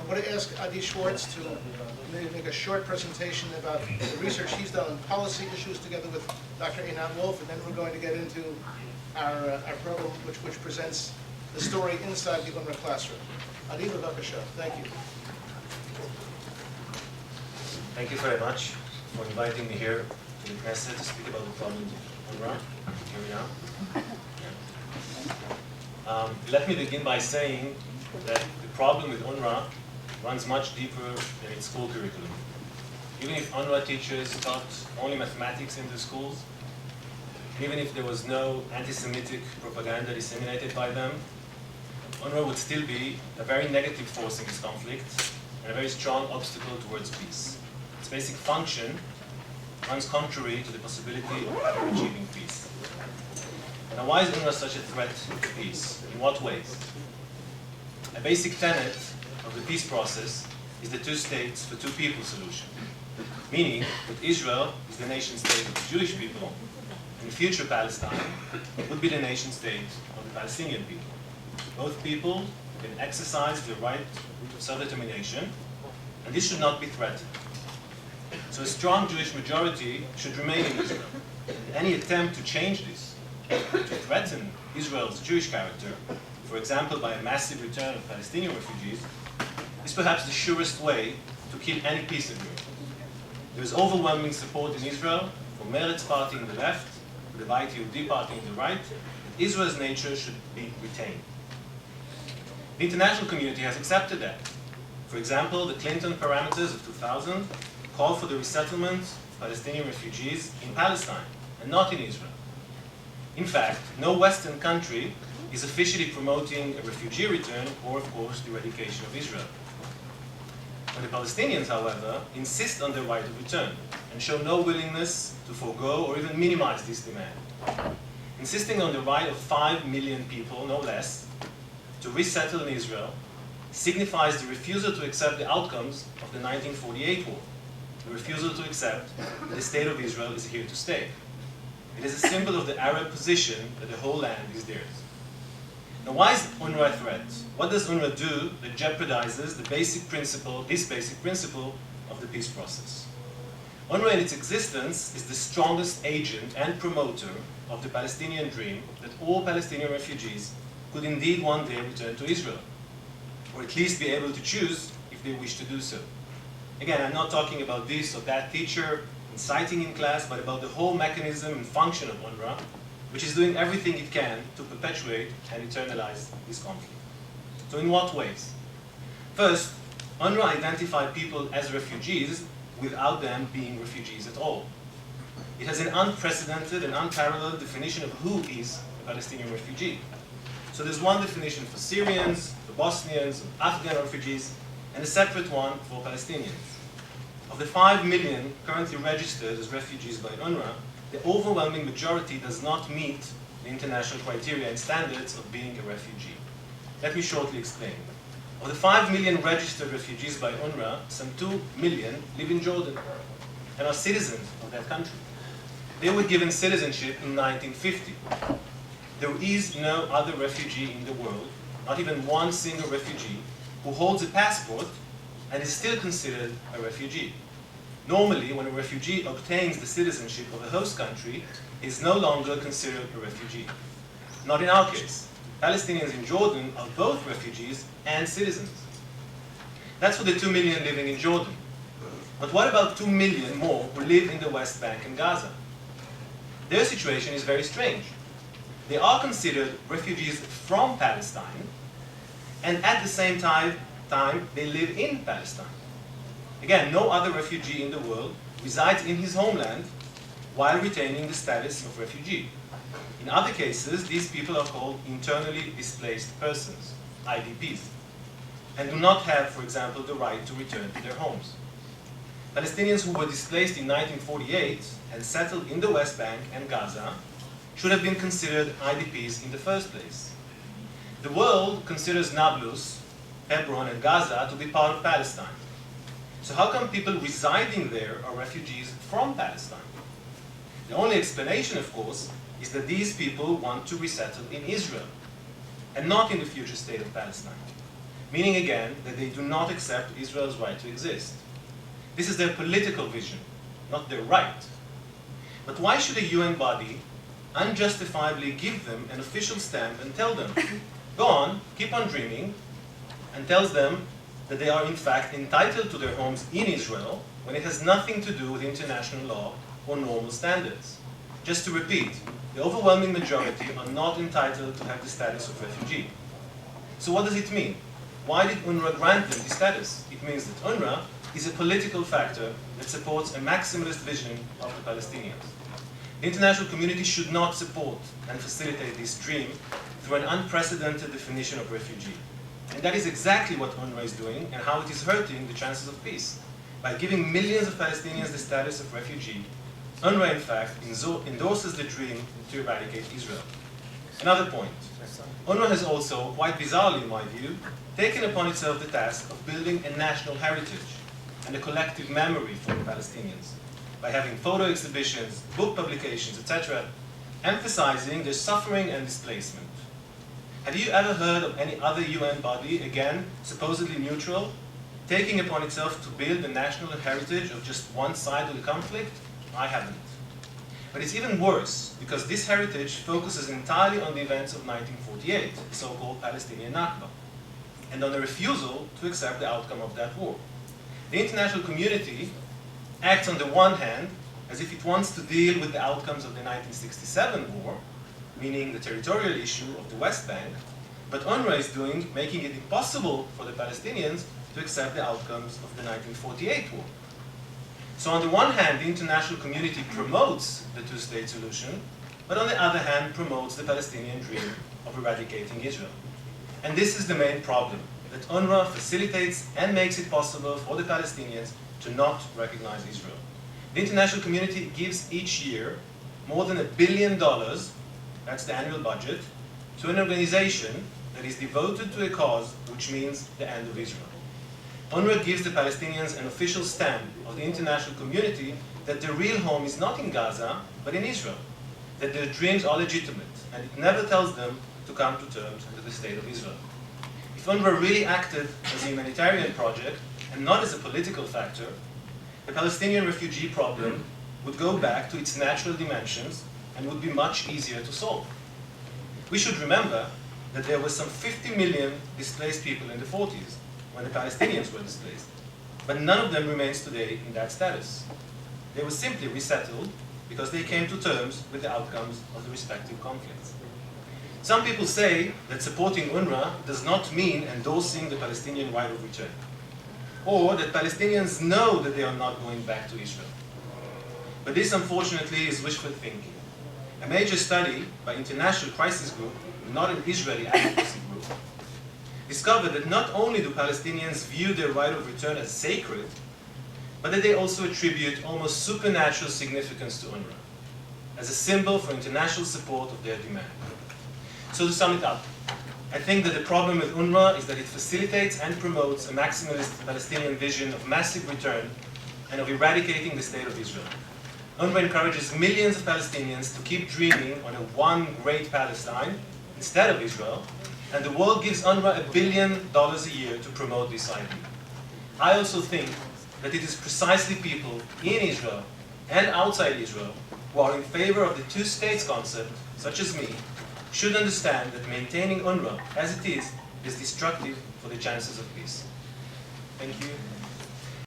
I'm going to ask Adi Schwartz to maybe make a short presentation about the research he's done on policy issues together with Dr. Einat Wolf, and then we're going to get into our program, which presents the story inside the UNRWA classroom. Adi, b'vakasha. Thank you. Thank you very much for inviting me here to the Knesset to speak about the problem of UNRWA. Hear me now? Yeah. Let me begin by saying that the problem with UNRWA runs much deeper than its school curriculum. Even if UNRWA teachers taught only mathematics in the schools, even if there was no anti-Semitic propaganda disseminated by them, UNRWA would still be a very negative force in this conflict and a very strong obstacle towards peace. Its basic function runs contrary to the possibility of achieving peace. Now, why is UNRWA such a threat to peace? In what ways? A basic tenet of the peace process is the two states for two people solution, meaning that Israel is the nation state of the Jewish people, and future Palestine would be the nation state of the Palestinian people. Both people can exercise their right to self-determination, and this should not be threatened. So a strong Jewish majority should remain in Israel. Any attempt to change this, to threaten Israel's Jewish character, for example by a massive return of Palestinian refugees, is perhaps the surest way to kill any peace agreement. There is overwhelming support in Israel from Meretz party in the left, the Bayit Yehudi party in the right, that Israel's nature should be retained. The international community has accepted that. For example, the Clinton parameters of 2000 called for the resettlement of Palestinian refugees in Palestine and not in Israel. In fact, no Western country is officially promoting a refugee return or, of course, the eradication of Israel. But the Palestinians, however, insist on their right of return and show no willingness to forego or even minimize this demand. Insisting on the right of 5 million people, no less, to resettle in Israel signifies the refusal to accept the outcomes of the 1948 war, the refusal to accept that the state of Israel is here to stay. It is a symbol of the Arab position that the whole land is theirs. Now, why is UNRWA a threat? What does UNRWA do that jeopardizes the basic principle, this basic principle of the peace process? UNRWA in its existence is the strongest agent and promoter of the Palestinian dream that all Palestinian refugees could indeed one day return to Israel, or at least be able to choose if they wish to do so. Again, I'm not talking about this or that teacher inciting in class, but about the whole mechanism and function of UNRWA, which is doing everything it can to perpetuate and eternalize this conflict. So in what ways? First, UNRWA identified people as refugees without them being refugees at all. It has an unprecedented and unparalleled definition of who is a Palestinian refugee. So there's one definition for Syrians, for Bosnians, Afghan refugees, and a separate one for Palestinians. Of the 5 million currently registered as refugees by UNRWA, the overwhelming majority does not meet the international criteria and standards of being a refugee. Let me shortly explain. Of the 5 million registered refugees by UNRWA, some 2 million live in Jordan and are citizens of that country. They were given citizenship in 1950. There is no other refugee in the world, not even one single refugee, who holds a passport and is still considered a refugee. Normally, when a refugee obtains the citizenship of a host country, he is no longer considered a refugee. Not in our case. Palestinians in Jordan are both refugees and citizens. That's for the 2 million living in Jordan. But what about 2 million more who live in the West Bank and Gaza? Their situation is very strange. They are considered refugees from Palestine, and at the same time they live in Palestine. Again, no other refugee in the world resides in his homeland while retaining the status of refugee. In other cases, these people are called internally displaced persons, IDPs, and do not have, for example, the right to return to their homes. Palestinians who were displaced in 1948 and settled in the West Bank and Gaza should have been considered IDPs in the first place. The world considers Nablus, Hebron, and Gaza to be part of Palestine. So how come people residing there are refugees from Palestine? The only explanation, of course, is that these people want to resettle in Israel and not in the future state of Palestine. meaning again that they do not accept Israel's right to exist. This is their political vision, not their right. But why should a UN body unjustifiably give them an official stamp and tell them, go on, keep on dreaming, and tells them that they are in fact entitled to their homes in Israel when it has nothing to do with international law or normal standards? Just to repeat, the overwhelming majority are not entitled to have the status of refugee. So what does it mean? Why did UNRWA grant them this status? It means that UNRWA is a political factor that supports a maximalist vision of the Palestinians. The international community should not support and facilitate this dream through an unprecedented definition of refugee. And that is exactly what UNRWA is doing and how it is hurting the chances of peace. By giving millions of Palestinians the status of refugee, UNRWA in fact endorses the dream to eradicate Israel. Another point, UNRWA has also, quite bizarrely in my view, taken upon itself the task of building a national heritage and a collective memory for the Palestinians by having photo exhibitions, book publications, etc., emphasizing their suffering and displacement. Have you ever heard of any other UN body, again, supposedly neutral, taking upon itself to build a national heritage of just one side of the conflict? I haven't. But it's even worse, because this heritage focuses entirely on the events of 1948, the so-called Palestinian Nakba, and on the refusal to accept the outcome of that war. The international community acts on the one hand as if it wants to deal with the outcomes of the 1967 war, meaning the territorial issue of the West Bank, but UNRWA is doing, making it impossible for the Palestinians to accept the outcomes of the 1948 war. So on the one hand, the international community promotes the two-state solution, but on the other hand promotes the Palestinian dream of eradicating Israel. And this is the main problem, that UNRWA facilitates and makes it possible for the Palestinians to not recognize Israel. The international community gives each year more than $1 billion, that's the annual budget, to an organization that is devoted to a cause which means the end of Israel. UNRWA gives the Palestinians an official stamp of the international community that their real home is not in Gaza, but in Israel, that their dreams are legitimate, and it never tells them to come to terms with the state of Israel. If UNRWA really acted as a humanitarian project and not as a political factor, the Palestinian refugee problem would go back to its natural dimensions and would be much easier to solve. We should remember that there were some 50 million displaced people in the 40s, when the Palestinians were displaced, but none of them remains today in that status. They were simply resettled because they came to terms with the outcomes of the respective conflicts. Some people say that supporting UNRWA does not mean endorsing the Palestinian right of return, or that Palestinians know that they are not going back to Israel. But this, unfortunately, is wishful thinking. A major study by International Crisis Group, not an Israeli advocacy group, discovered that not only do Palestinians view their right of return as sacred, but that they also attribute almost supernatural significance to UNRWA, as a symbol for international support of their demand. So to sum it up, I think that the problem with UNRWA is that it facilitates and promotes a maximalist Palestinian vision of massive return and of eradicating the state of Israel. UNRWA encourages millions of Palestinians to keep dreaming on a one great Palestine instead of Israel, and the world gives UNRWA $1 billion a year to promote this idea. I also think that it is precisely people in Israel and outside Israel who are in favor of the two-states concept, such as me, should understand that maintaining UNRWA as it is destructive for the chances of peace. Thank you.